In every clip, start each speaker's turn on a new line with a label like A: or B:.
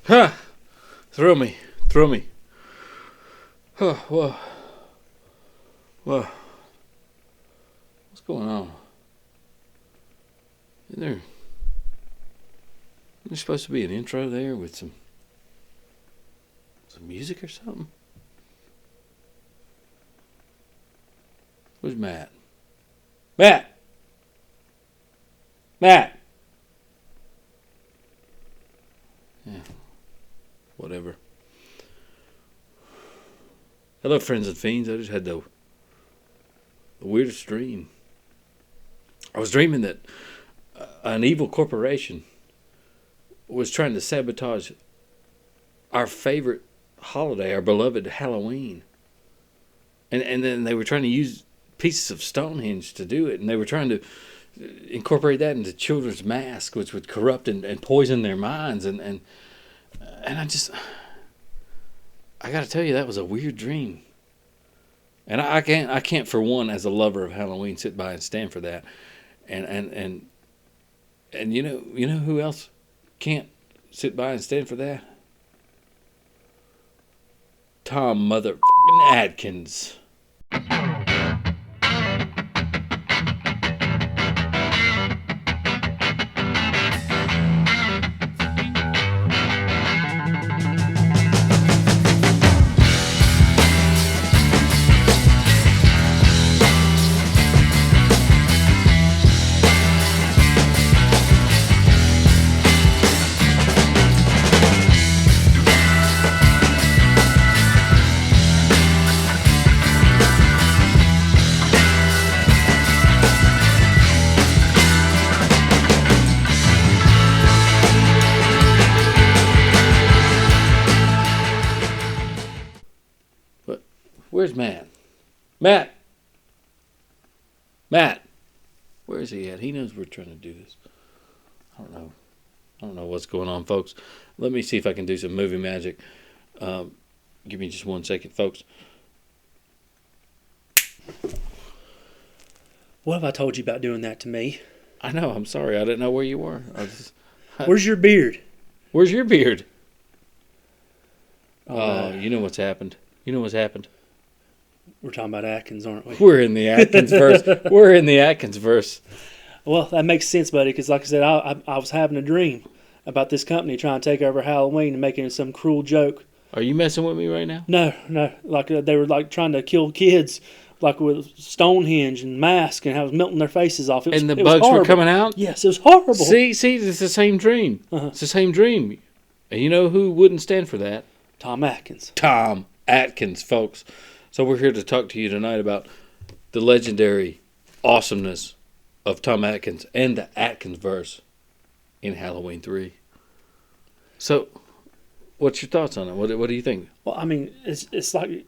A: Ha! Thrill me. Huh, whoa. What's going on? There's supposed to be an intro there with some music or something. Where's Matt? Matt! Yeah. Whatever. Hello, friends and fiends. I just had the weirdest dream. I was dreaming that an evil corporation was trying to sabotage our favorite holiday, our beloved Halloween. And then they were trying to use pieces of Stonehenge to do it, and they were trying to incorporate that into children's masks, which would corrupt and poison their minds. And I got to tell you, that was a weird dream. And I can't for one, as a lover of Halloween, sit by and stand for that. And you know who else can't sit by and stand for that? Tom Atkins. Where's Matt? Matt! Where is he at? He knows we're trying to do this. I don't know what's going on, folks. Let me see if I can do some movie magic. Give me just 1 second, folks.
B: What have I told you about doing that to me?
A: I know. I'm sorry. I didn't know where you were.
B: Where's your beard?
A: Where's your beard?
B: Oh,
A: you know what's happened.
B: We're talking about Atkins, aren't we?
A: We're in the Atkins verse.
B: Well, that makes sense, buddy, because like I said, I was having a dream about this company trying to take over Halloween and making some cruel joke.
A: Are you messing with me right now?
B: No. Like they were like trying to kill kids, like with Stonehenge and masks, and how it was melting their faces off.
A: And the bugs were coming out?
B: Yes, it was horrible.
A: See, it's the same dream. Uh-huh. It's the same dream. And you know who wouldn't stand for that?
B: Tom Atkins.
A: Tom Atkins, folks. So we're here to talk to you tonight about the legendary awesomeness of Tom Atkins and the Atkins verse in Halloween 3. So, what's your thoughts on it? What do you think?
B: Well, I mean, it's like,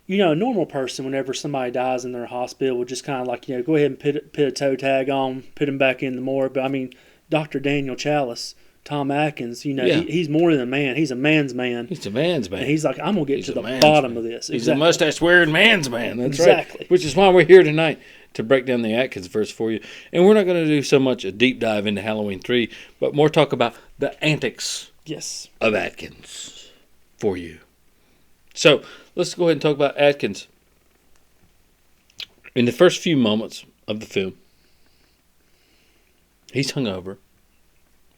B: a normal person, whenever somebody dies in their hospital, would just kind of like, go ahead and put a toe tag on, put him back in the morgue. But I mean, Dr. Daniel Chalice, Tom Atkins, he's more than a man. He's a man's man.
A: He's a man's man.
B: And he's like, I'm going to get to the bottom of this.
A: He's a mustache-wearing man's man. That's
B: exactly.
A: Right. Which is why we're here tonight, to break down the Atkins verse for you. And we're not going to do so much a deep dive into Halloween 3, but more talk about the antics of Atkins for you. So, let's go ahead and talk about Atkins. In the first few moments of the film, he's hungover.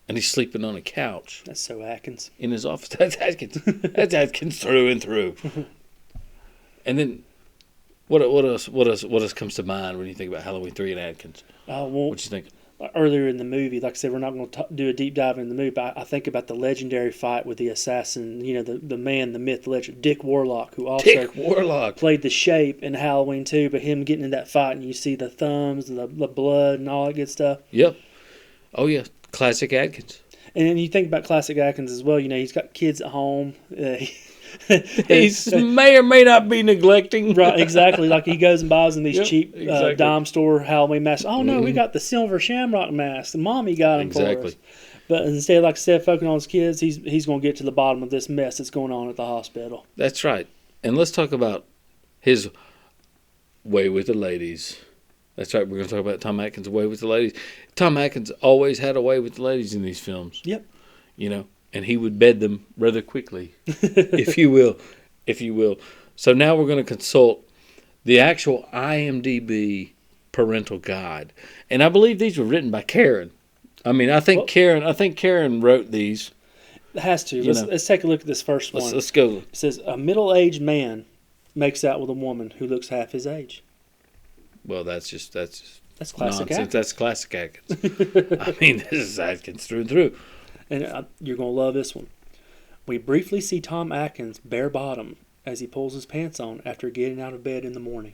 A: And he's sleeping on a couch.
B: That's so Atkins.
A: In his office. That's Atkins. That's Atkins through and through. And then, what else comes to mind when you think about Halloween 3 and Atkins?
B: Well,
A: what you think?
B: Earlier in the movie, like I said, we're not going to do a deep dive in the movie, but I think about the legendary fight with the assassin, the man, the myth, the legend, Dick Warlock, who also played the Shape in Halloween 2, but him getting in that fight and you see the thumbs, the blood, and all that good stuff.
A: Yep. Oh, yeah. Classic Atkins.
B: And then you think about classic Atkins as well. He's got kids at home.
A: He may or may not be neglecting.
B: Right, exactly. Like he goes and buys them these cheap dime store Halloween masks. Oh, no, we got the silver shamrock mask. The mommy got them for us. But instead, like I said, focusing on his kids, he's going to get to the bottom of this mess that's going on at the hospital.
A: That's right. And let's talk about his way with the ladies That's right. We're going to talk about Tom Atkins' way with the ladies. Tom Atkins always had a way with the ladies in these films.
B: Yep.
A: You know, and he would bed them rather quickly, if you will. So now we're going to consult the actual IMDb parental guide, and I believe these were written by Karen. I mean, I think Karen wrote these.
B: It has to. Let's take a look at this first one.
A: Let's go.
B: It says a middle-aged man makes out with a woman who looks half his age.
A: Well, that's
B: classic
A: nonsense.
B: Atkins.
A: That's classic Atkins. I mean, this is Atkins through and through.
B: And you're going to love this one. We briefly see Tom Atkins bare bottom as he pulls his pants on after getting out of bed in the morning.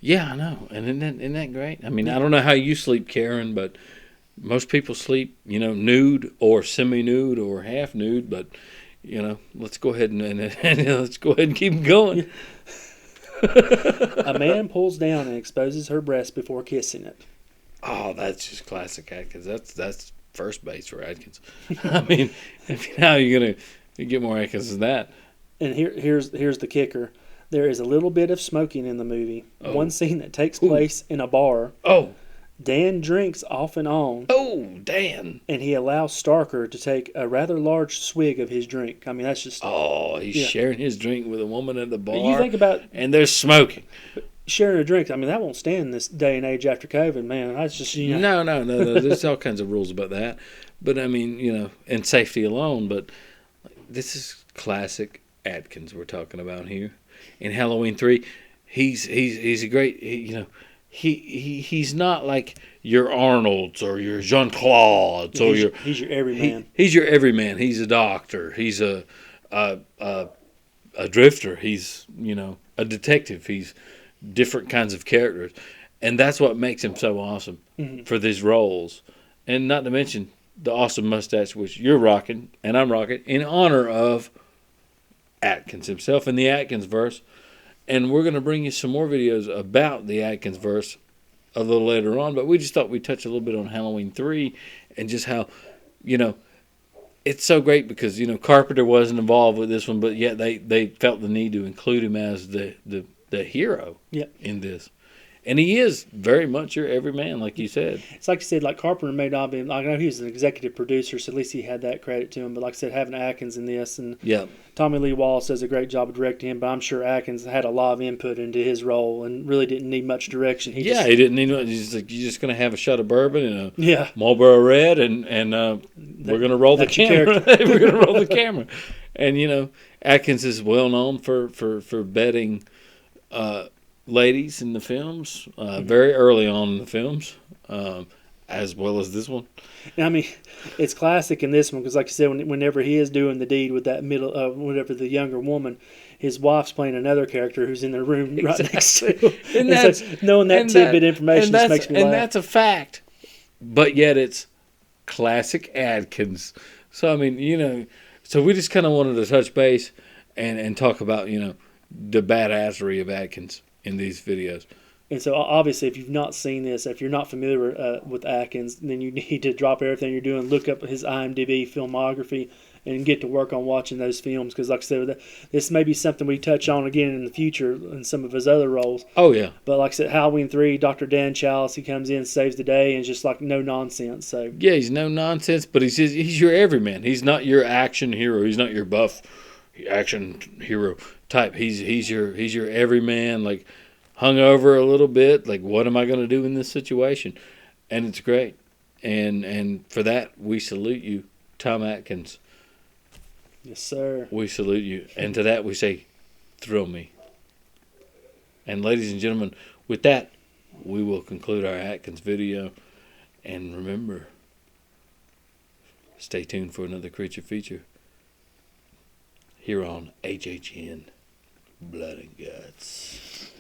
A: Yeah, I know. And isn't that great? I mean, I don't know how you sleep, Karen, but most people sleep, nude or semi-nude or half-nude. But, let's go ahead and keep going.
B: A man pulls down and exposes her breast before kissing it.
A: Oh, that's just classic Atkins. That's first base for Atkins. I mean, how are you gonna get more Atkins than that?
B: And here's the kicker. There is a little bit of smoking in the movie.
A: Oh.
B: One scene that takes place in a bar.
A: Oh.
B: Dan drinks off and on.
A: Oh, Dan.
B: And he allows Starker to take a rather large swig of his drink. I mean, that's just...
A: Oh, he's sharing his drink with a woman at the bar.
B: You think about...
A: And they're smoking.
B: Sharing a drink, I mean, that won't stand this day and age after COVID, man. That's just,
A: No. There's all kinds of rules about that. But, I mean, and safety alone. But this is classic Atkins we're talking about here. In Halloween 3, he's a great, he's not like your Arnolds or your Jean-Claude's or
B: he's your everyman.
A: He's your everyman. He's a doctor. He's a drifter. He's, a detective. He's different kinds of characters. And that's what makes him so awesome for these roles. And not to mention the awesome mustache, which you're rocking and I'm rocking in honor of Atkins himself in the Atkins verse. And we're going to bring you some more videos about the Atkins verse a little later on, but we just thought we'd touch a little bit on Halloween 3 and just how, it's so great because, Carpenter wasn't involved with this one, but yet they felt the need to include him as the hero in this. And he is very much your everyman, like you said.
B: It's like you said, like Carpenter may not be. I know he was an executive producer, so at least he had that credit to him. But like I said, having Atkins in this, and Tommy Lee Wallace does a great job of directing him. But I'm sure Atkins had a lot of input into his role and really didn't need much direction. He
A: didn't need much. He's like, you're just going to have a shot of bourbon and
B: a
A: Marlboro Red, and we're going to roll the camera. We're going to roll the camera. And Atkins is well known for betting. Ladies in the films, very early on in the films, as well as this one.
B: I mean, it's classic in this one because, like you said, whenever he is doing the deed with that whatever the younger woman, his wife's playing another character who's in the room right next to him. And so knowing that tidbit information just makes me laugh.
A: And that's a fact, but yet it's classic Atkins. So, I mean, so we just kind of wanted to touch base and talk about, the badassery of Atkins in these videos.
B: And so obviously if you've not seen this, if you're not familiar with Atkins, then you need to drop everything you're doing, look up his IMDb filmography, and get to work on watching those films. Because like I said, this may be something we touch on again in the future in some of his other roles.
A: Oh, yeah.
B: But like I said, Halloween 3, Dr. Dan Chalice, he comes in, saves the day, and just like no nonsense. So
A: yeah, he's no nonsense, but he's your everyman. He's not your action hero. He's not your buff action hero type. He's your everyman, like hungover a little bit, like what am I going to do in this situation? And it's great. And for that we salute you, Tom Atkins.
B: Yes, sir.
A: We salute you. And to that we say, thrill me. And ladies and gentlemen, with that we will conclude our Atkins video. And remember, stay tuned for another Creature Feature here on HHN Blood and Guts.